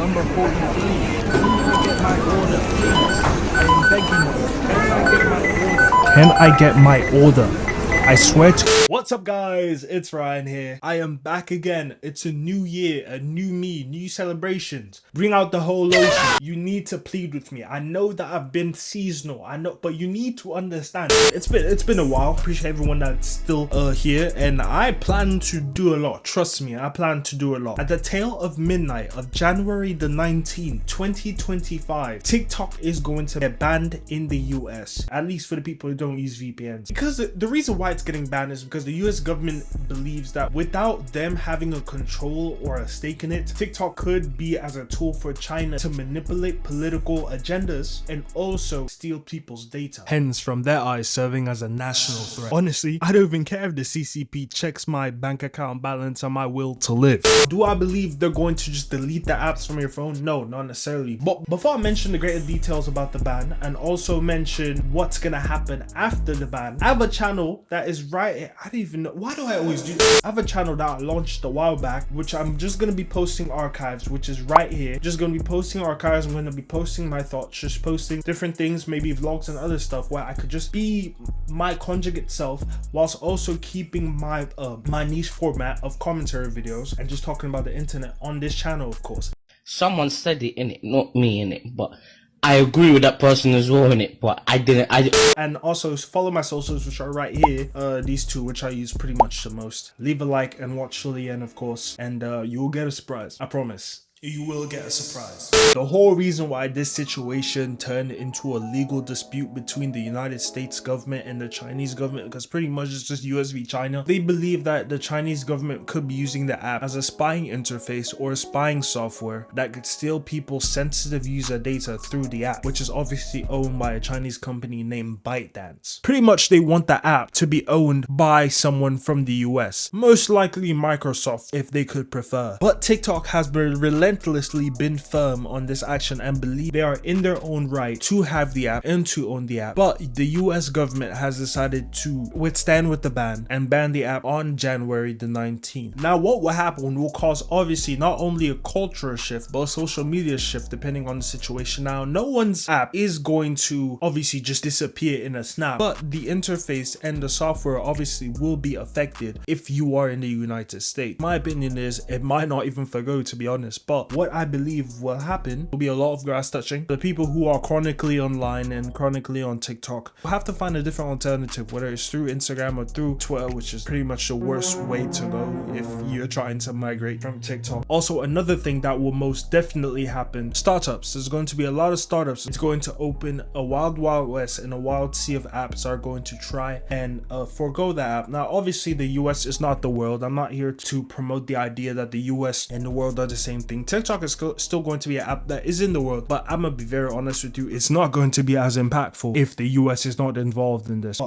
number 43. Can I get my order, please? I am begging you. Can I get my order? Can I get my order? I swear to— What's up guys, it's Ryan here. I am back again. It's a new year, a new me, new celebrations. Bring out the whole lotion. You need to plead with me. I know that I've been seasonal, I know, but you need to understand. It's been a while. Appreciate everyone that's still here, and I plan to do a lot. Trust me, I plan to do a lot. At the tail of midnight of January the 19th, 2025, TikTok is going to get banned in the US, at least for the people who don't use VPNs. Because the reason why it's getting banned is because the US government believes that without them having a control or a stake in it, TikTok could be as a tool for China to manipulate political agendas and also steal people's data, hence from their eyes serving as a national threat. Honestly, I don't even care if the CCP checks my bank account balance and my will to live. Do I believe they're going to just delete the apps from your phone? No, not necessarily. But before I mention the greater details about the ban and also mention what's gonna happen after the ban, I have a channel that is right— I don't even know, why do I always do this? I have a channel that I launched a while back, which I'm just gonna be posting archives, which is right here. Just gonna be posting archives. I'm gonna be posting my thoughts, just posting different things, maybe vlogs and other stuff where I could just be my conjugate self whilst also keeping my my niche format of commentary videos and just talking about the internet on this channel, of course. Someone said it in it, not me in it, but I agree with that person as well in it, but I didn't. And also follow my socials, which are right here. These two, which I use pretty much the most. Leave a like and watch till the end, of course, and you will get a surprise. I promise. You will get a surprise. The whole reason why this situation turned into a legal dispute between the United States government and the Chinese government, because pretty much it's just US v China. They believe that the Chinese government could be using the app as a spying interface or a spying software that could steal people's sensitive user data through the app, which is obviously owned by a Chinese company named ByteDance. Pretty much they want the app to be owned by someone from the US, most likely Microsoft if they could prefer. But TikTok has been relentlessly been firm on this action and believe they are in their own right to have the app and to own the app. But the US government has decided to withstand with the ban and ban the app on January the 19th. Now what will happen will cause obviously not only a cultural shift but a social media shift depending on the situation. Now no one's app is going to obviously just disappear in a snap, but the interface and the software obviously will be affected if you are in the United States. My opinion is it might not even forgo, to be honest, but what I believe will happen will be a lot of grass touching. The people who are chronically online and chronically on TikTok will have to find a different alternative, whether it's through Instagram or through Twitter, which is pretty much the worst way to go if you're trying to migrate from TikTok. Also, another thing that will most definitely happen, startups. There's going to be a lot of startups. It's going to open a wild west and a wild sea of apps are going to try and forego that app. Now obviously the US is not the world. I'm not here to promote the idea that the US and the world are the same thing. TikTok is still going to be an app that is in the world, but I'm gonna be very honest with you, it's not going to be as impactful if the US is not involved in this.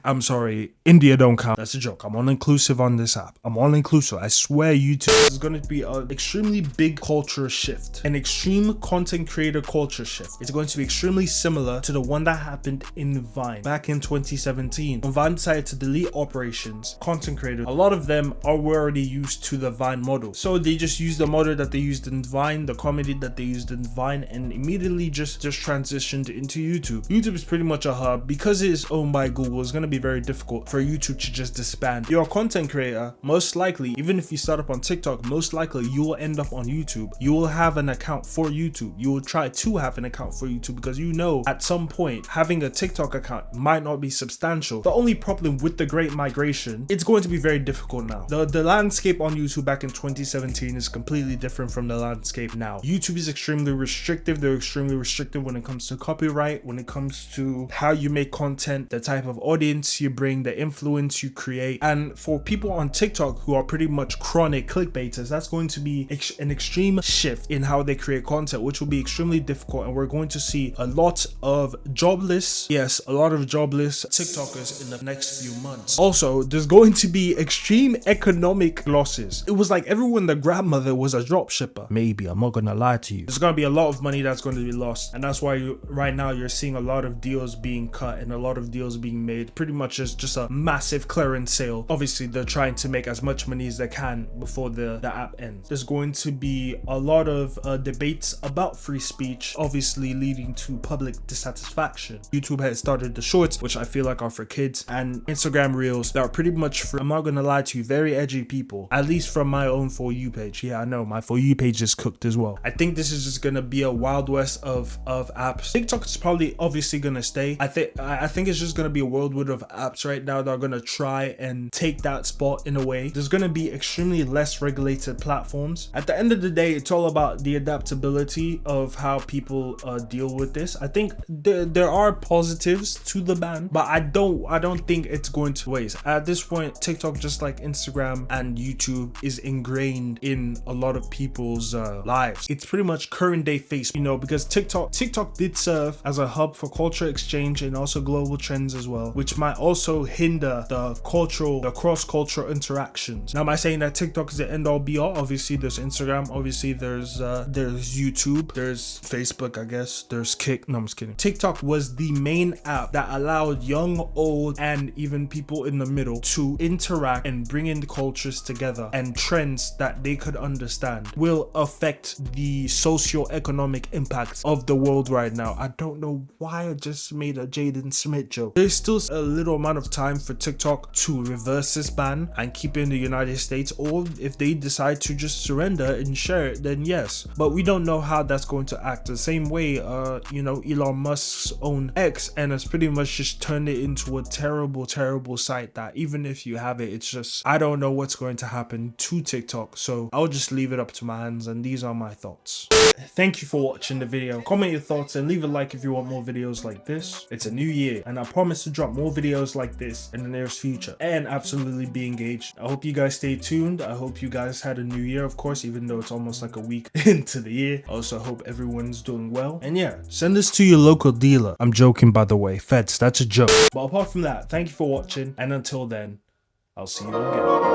I'm sorry, India don't count. That's a joke. I'm all inclusive on this app. I'm all inclusive. I swear YouTube is going to be an extremely big culture shift, an extreme content creator culture shift. It's going to be extremely similar to the one that happened in Vine back in 2017. When Vine decided to delete operations, content creators, a lot of them are already used to the Vine model. So they just used the model that they used in Vine, the comedy that they used in Vine, and immediately just transitioned into YouTube. YouTube is pretty much a hub. Because it is owned by Google, it's going to be very difficult for YouTube to just disband. You're a content creator, most likely, even if you start up on TikTok, most likely you will end up on YouTube. You will have an account for YouTube. You will try to have an account for YouTube because you know at some point having a TikTok account might not be substantial. The only problem with the great migration, it's going to be very difficult now. The landscape on YouTube back in 2017 is completely different from the landscape now. YouTube is extremely restrictive. They're extremely restrictive when it comes to copyright, when it comes to how you make content, the type of audience you bring, the influence you create. And for people on TikTok who are pretty much chronic clickbaiters, that's going to be an extreme shift in how they create content, which will be extremely difficult. And we're going to see a lot of jobless, yes, a lot of jobless TikTokers in the next few months. Also, there's going to be extreme economic losses. It was like everyone, the grandmother was a drop drop shipper. Maybe, I'm not gonna lie to you. There's gonna be a lot of money that's going to be lost, and that's why right now you're seeing a lot of deals being cut and a lot of deals being made. Pretty much as just a massive clearance sale. Obviously, they're trying to make as much money as they can before the app ends. There's going to be a lot of debates about free speech, obviously leading to public dissatisfaction. YouTube has started the shorts, which I feel like are for kids, and Instagram reels that are pretty much for, I'm not gonna lie to you, very edgy people, at least from my own For You page. Yeah, I know my For You page is cooked as well. I think this is just gonna be a wild west of apps. TikTok is probably obviously gonna stay. I think it's just gonna be a whirlwind of apps right now that are gonna try and take that spot in a way. There's gonna be extremely less regulated platforms. At the end of the day, it's all about the adaptability of how people deal with this. I think there are positives to the ban, but I don't think it's going to waste. At this point, TikTok, just like Instagram and YouTube, is ingrained in a lot of people's lives. It's pretty much current day Facebook, you know, because TikTok did serve as a hub for culture exchange and also global trends as well, which might also hinder the cross-cultural interactions. Now, am I saying that TikTok is the end all be all? Obviously there's Instagram, obviously there's YouTube, there's Facebook, I guess, there's Kick. No, I'm just kidding. TikTok was the main app that allowed young, old, and even people in the middle to interact and bring in the cultures together, and trends that they could understand will affect the socio-economic impact of the world right now. I don't know why I just made a Jaden Smith joke. There's still a little amount of time for TikTok to reverse this ban and keep it in the United States, or if they decide to just surrender and share it, then yes. But we don't know how that's going to act. The same way, you know, Elon Musk's own X, and it's pretty much just turned it into a terrible site that even if you have it, it's just, I don't know what's going to happen to TikTok. So I'll just leave it up to my hands, and these are my thoughts. Thank you for watching the video. Comment your thoughts and leave a like if you want more videos like this. It's a new year, and I promise to drop more videos like this in the nearest future and absolutely be engaged. I hope you guys stay tuned. I hope you guys had a new year, of course, even though it's almost like a week into the year. I also hope everyone's doing well. And yeah, send this to your local dealer. I'm joking, by the way. Feds, that's a joke. But apart from that, thank you for watching, and until then, I'll see you again.